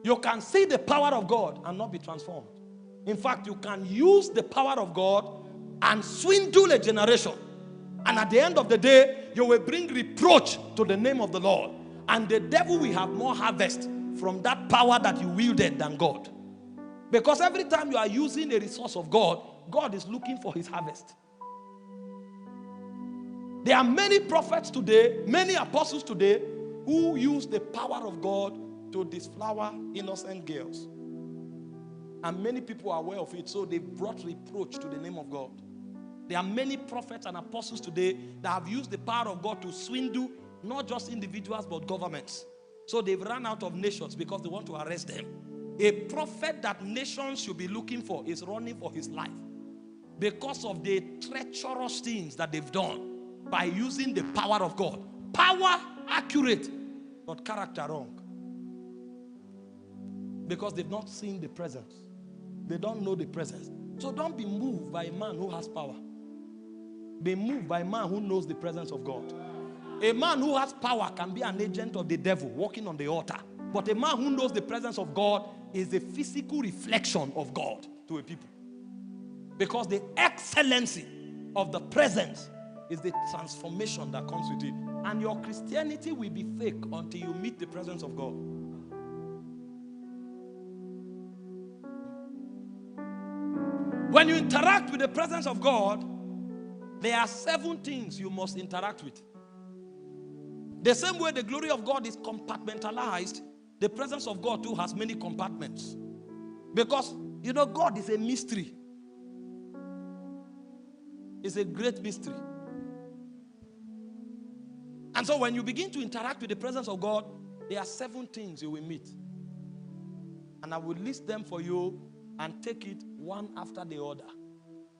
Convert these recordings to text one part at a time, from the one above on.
You can see the power of God and not be transformed. In fact, you can use the power of God and swindle a generation. And at the end of the day, you will bring reproach to the name of the Lord. And the devil will have more harvest from that power that you wielded than God. Because every time you are using a resource of God, God is looking for his harvest. There are many prophets today, many apostles today, who use the power of God to disflower innocent girls. And many people are aware of it, so they've brought reproach to the name of God. There are many prophets and apostles today that have used the power of God to swindle not just individuals but governments. So they've run out of nations because they want to arrest them. A prophet that nations should be looking for is running for his life because of the treacherous things that they've done by using the power of God. Power accurate, but character wrong. Because they've not seen the presence. They don't know the presence. So don't be moved by a man who has power. Be moved by a man who knows the presence of God. A man who has power can be an agent of the devil walking on the altar. But a man who knows the presence of God is the physical reflection of God to a people. Because the excellency of the presence is the transformation that comes with it. And your Christianity will be fake until you meet the presence of God. When you interact with the presence of God, there are 7 things you must interact with. The same way the glory of God is compartmentalized, the presence of God too has many compartments. Because, you know, God is a mystery. It's a great mystery. And so when you begin to interact with the presence of God, there are 7 things you will meet. And I will list them for you and take it one after the other.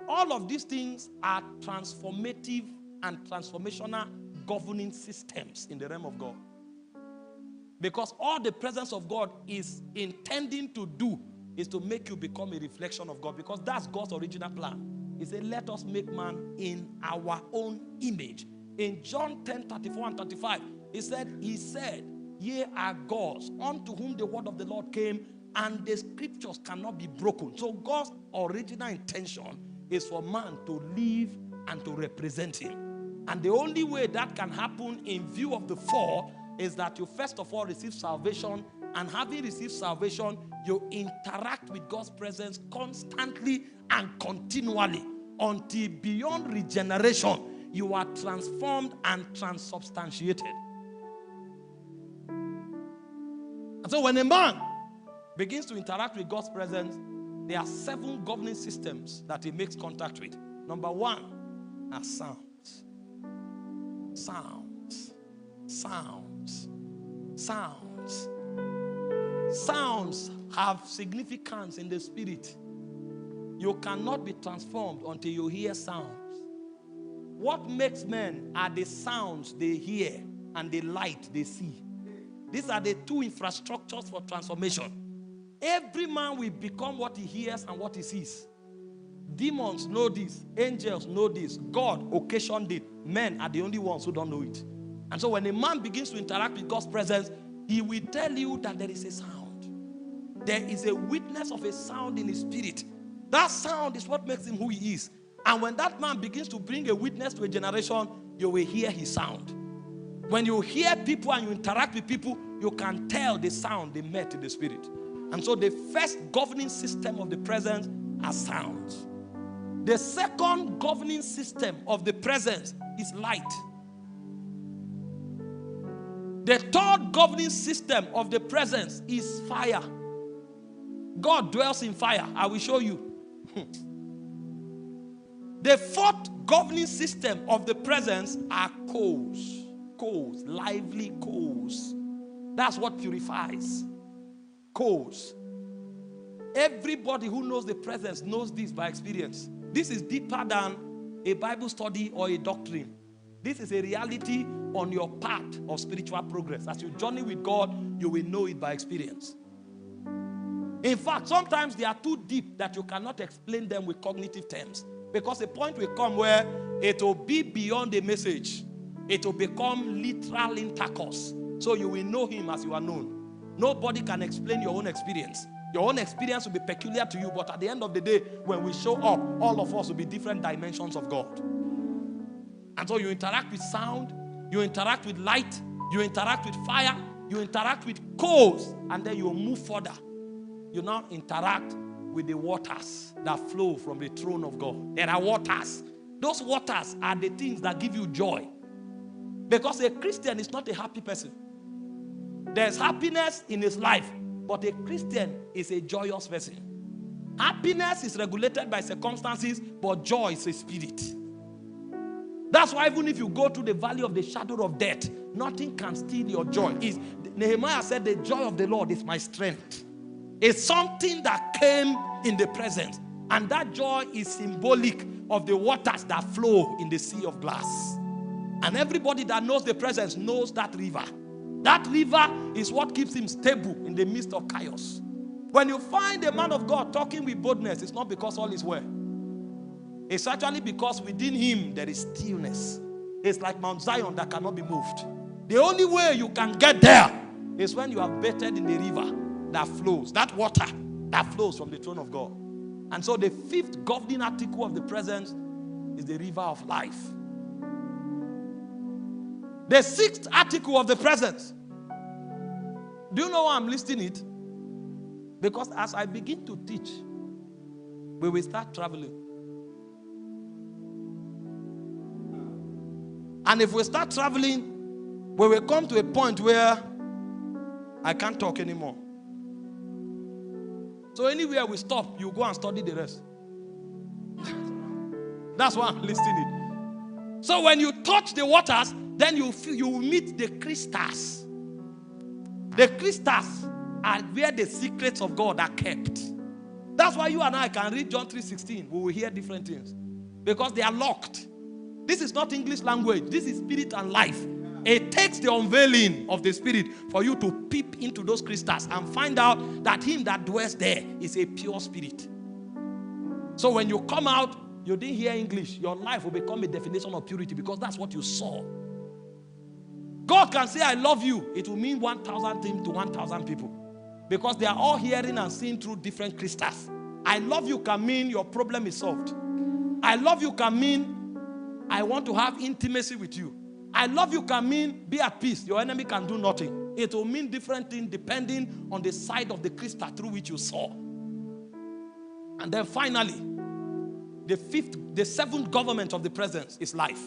All of these things are transformative and transformational governing systems in the realm of God. Because all the presence of God is intending to do is to make you become a reflection of God. Because that's God's original plan. He said, let us make man in our own image. In John 10:34 and 35, he said, ye are gods, unto whom the word of the Lord came, and the scriptures cannot be broken. So God's original intention is for man to live and to represent him. And the only way that can happen in view of the fall is that you first of all receive salvation, and having received salvation, you interact with God's presence constantly and continually until beyond regeneration, you are transformed and transubstantiated. And so when a man begins to interact with God's presence, there are 7 governing systems that he makes contact with. Number 1 are sounds. Sounds. Sounds. Sounds. Sounds have significance in the spirit. You cannot be transformed until you hear sounds. What makes men are the sounds they hear and the light they see. These are the 2 infrastructures for transformation. Every man will become what he hears and what he sees. Demons know this. Angels know this. God occasioned it. Men are the only ones who don't know it. And so when a man begins to interact with God's presence, he will tell you that there is a sound. There is a witness of a sound in his spirit. That sound is what makes him who he is. And when that man begins to bring a witness to a generation, you will hear his sound. When you hear people and you interact with people, you can tell the sound they met in the spirit. And so the first governing system of the presence are sounds. The second governing system of the presence is light. The third governing system of the presence is fire. God dwells in fire. I will show you. The fourth governing system of the presence are coals. Coals, lively coals. That's what purifies. Coals. Everybody who knows the presence knows this by experience. This is deeper than a Bible study or a doctrine. This is a reality on your path of spiritual progress. As you journey with God, you will know it by experience. In fact, sometimes they are too deep that you cannot explain them with cognitive terms. Because a point will come where it will be beyond the message. It will become literal intercourse. So you will know him as you are known. Nobody can explain your own experience. Your own experience will be peculiar to you, but at the end of the day, when we show up, all of us will be different dimensions of God. And so you interact with sound, you interact with light, you interact with fire, you interact with coals, and then you move further. You now interact with the waters that flow from the throne of God. There are waters. Those waters are the things that give you joy. Because a Christian is not a happy person. There's happiness in his life, but a Christian is a joyous person. Happiness is regulated by circumstances, but joy is a spirit. That's why even if you go through the valley of the shadow of death, nothing can steal your joy. Nehemiah said, the joy of the Lord is my strength. It's something that came in the presence. And that joy is symbolic of the waters that flow in the sea of glass. And everybody that knows the presence knows that river. That river is what keeps him stable in the midst of chaos. When you find a man of God talking with boldness, it's not because all is well. It's actually because within him there is stillness. It's like Mount Zion that cannot be moved. The only way you can get there is when you have bathed in the river that flows, that water that flows from the throne of God. And so the fifth governing article of the presence is the river of life. The sixth article of the presence. Do you know why I'm listing it? Because as I begin to teach, we will start traveling. And if we start traveling, we will come to a point where I can't talk anymore. So anywhere we stop, you go and study the rest. That's why I'm listing it. So when you touch the waters, then you will meet the crystals. The crystals are where the secrets of God are kept. That's why you and I can read John 3:16. We will hear different things. Because they are locked. This is not English language. This is spirit and life. It takes the unveiling of the spirit for you to peep into those crystals and find out that him that dwells there is a pure spirit. So when you come out, you didn't hear English. Your life will become a definition of purity because that's what you saw. God can say, I love you. It will mean 1,000 things to 1,000 people. Because they are all hearing and seeing through different crystals. I love you can mean your problem is solved. I love you can mean I want to have intimacy with you. I love you can mean be at peace. Your enemy can do nothing. It will mean different things depending on the side of the crystal through which you saw. And then finally, the seventh government of the presence is life.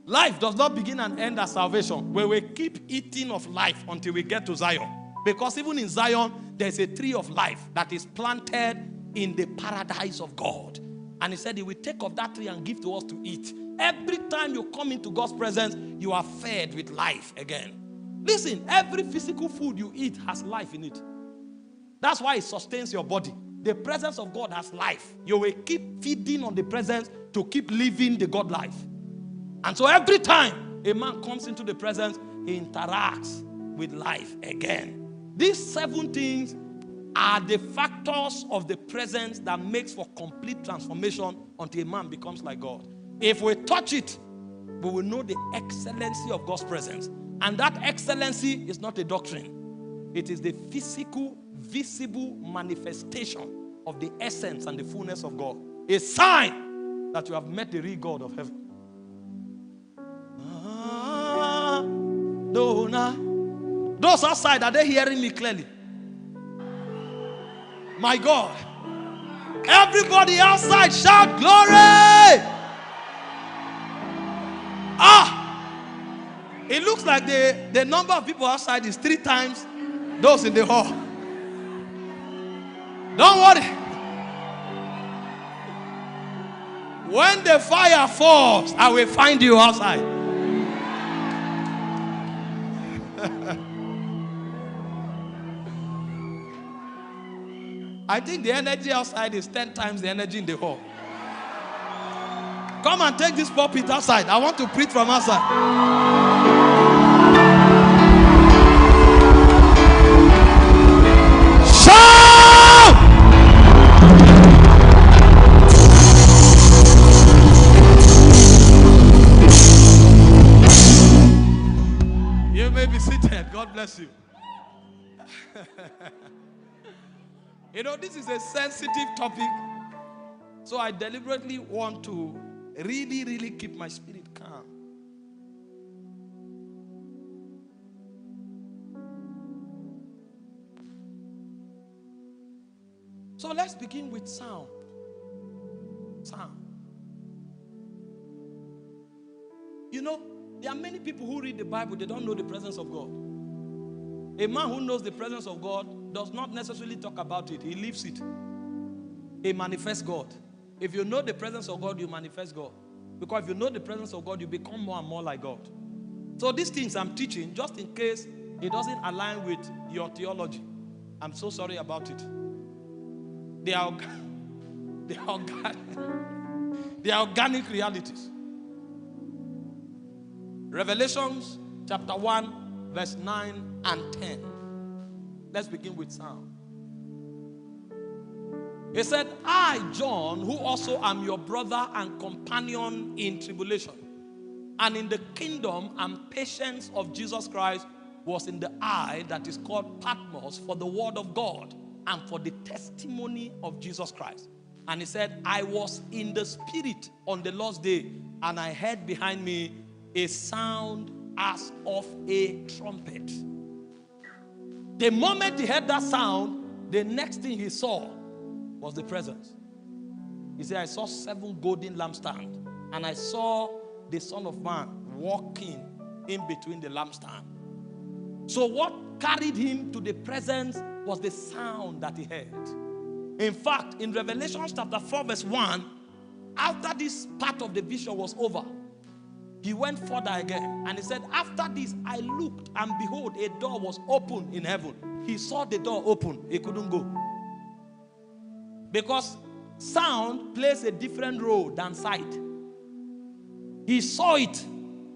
Life does not begin and end at salvation, where we keep eating of life until we get to Zion. Because even in Zion, there's a tree of life that is planted in the paradise of God. And he said he will take of that tree and give to us to eat. Every time you come into God's presence, you are fed with life again. Listen, every physical food you eat has life in it. That's why it sustains your body. The presence of God has life. You will keep feeding on the presence to keep living the God life. And so every time a man comes into the presence, he interacts with life again. These 7 things are the factors of the presence that makes for complete transformation until a man becomes like God. If we touch it, we will know the excellency of God's presence. And that excellency is not a doctrine. It is the physical, visible manifestation of the essence and the fullness of God. A sign that you have met the real God of heaven. Those outside, are they hearing me clearly? My God. Everybody outside shout glory. It looks like the number of people outside is 3 times those in the hall. Don't worry. When the fire falls, I will find you outside. I think the energy outside is 10 times the energy in the hall. Come and take this pulpit outside. I want to preach from outside. Shout! You may be seated. God bless you. You know, this is a sensitive topic. So I deliberately want to really, really keep my spirit calm. So let's begin with sound. Sound. You know, there are many people who read the Bible, they don't know the presence of God. A man who knows the presence of God does not necessarily talk about it. He lives it. He manifests God. If you know the presence of God, you manifest God. Because if you know the presence of God, you become more and more like God. So these things I'm teaching, just in case it doesn't align with your theology, I'm so sorry about it. They are organic realities. Revelations chapter 1, verse 9 and 10. Let's begin with sound. He said, I, John, who also am your brother and companion in tribulation, and in the kingdom and patience of Jesus Christ, was in the isle that is called Patmos for the word of God and for the testimony of Jesus Christ. And he said, I was in the spirit on the Lord's day, and I heard behind me a sound as of a trumpet. The moment he heard that sound, the next thing he saw was the presence. He said, I saw 7 golden lampstands, and I saw the Son of Man walking in between the lampstand. So what carried him to the presence was the sound that he heard. In fact, in Revelation chapter 4 verse 1, after this part of the vision was over, he went further again, and he said, after this I looked, and behold, a door was open in heaven. He saw the door open. He couldn't go. Because sound plays a different role than sight. He saw it,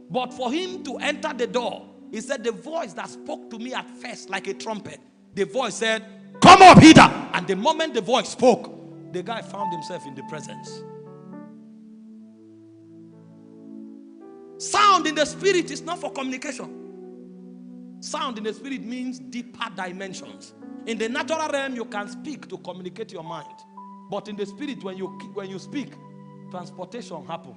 but for him to enter the door, he said, the voice that spoke to me at first like a trumpet, the voice said, come up hither. And the moment the voice spoke, the guy found himself in the presence. Sound in the spirit is not for communication. Sound in the spirit means deeper dimensions. In the natural realm, you can speak to communicate your mind. But in the spirit, when you speak, transportation happens.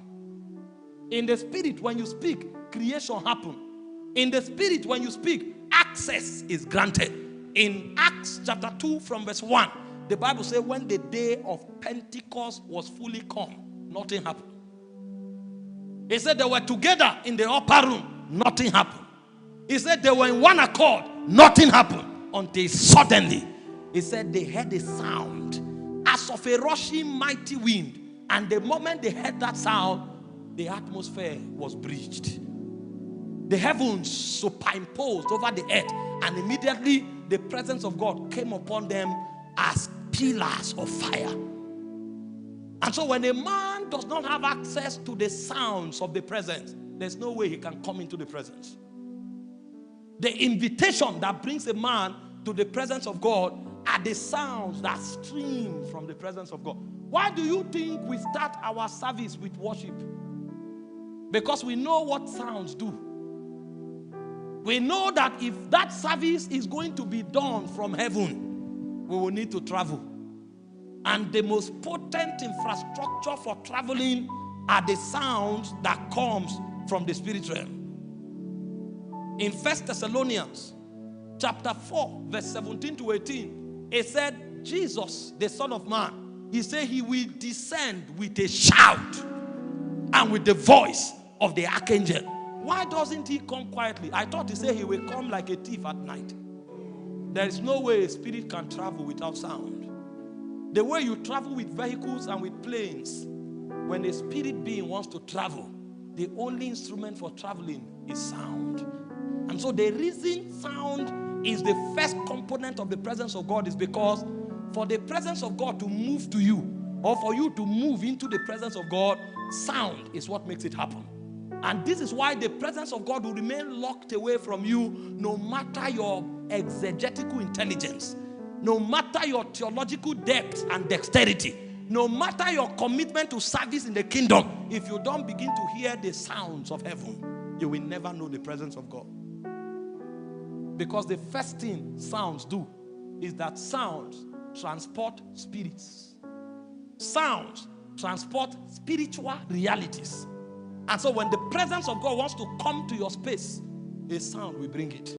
In the spirit, when you speak, creation happens. In the spirit, when you speak, access is granted. In Acts chapter 2 from verse 1, the Bible says when the day of Pentecost was fully come, nothing happened. He said they were together in the upper room, nothing happened. He said they were in one accord, nothing happened. Until suddenly, he said they heard a sound as of a rushing mighty wind. And the moment they heard that sound, the atmosphere was breached. The heavens superimposed over the earth, and immediately the presence of God came upon them as pillars of fire. And so when a man does not have access to the sounds of the presence, there's no way he can come into the presence. The invitation that brings a man to the presence of God are the sounds that stream from the presence of God. Why do you think we start our service with worship? Because we know what sounds do. We know that if that service is going to be done from heaven, we will need to travel. And the most potent infrastructure for traveling are the sounds that comes from the spirit realm. In 1 Thessalonians chapter 4 verse 17 to 18, it said Jesus, the Son of Man, he said he will descend with a shout and with the voice of the archangel. Why doesn't he come quietly? I thought he said he will come like a thief at night. There is no way a spirit can travel without sound. The way you travel with vehicles and with planes, when a spirit being wants to travel, the only instrument for traveling is sound. And so the reason sound is the first component of the presence of God is because for the presence of God to move to you, or for you to move into the presence of God, sound is what makes it happen. And this is why the presence of God will remain locked away from you no matter your exegetical intelligence, no matter your theological depth and dexterity, no matter your commitment to service in the kingdom. If you don't begin to hear the sounds of heaven, you will never know the presence of God. Because the first thing sounds do is that sounds transport spirits. Sounds transport spiritual realities. And so when the presence of God wants to come to your space, a sound will bring it.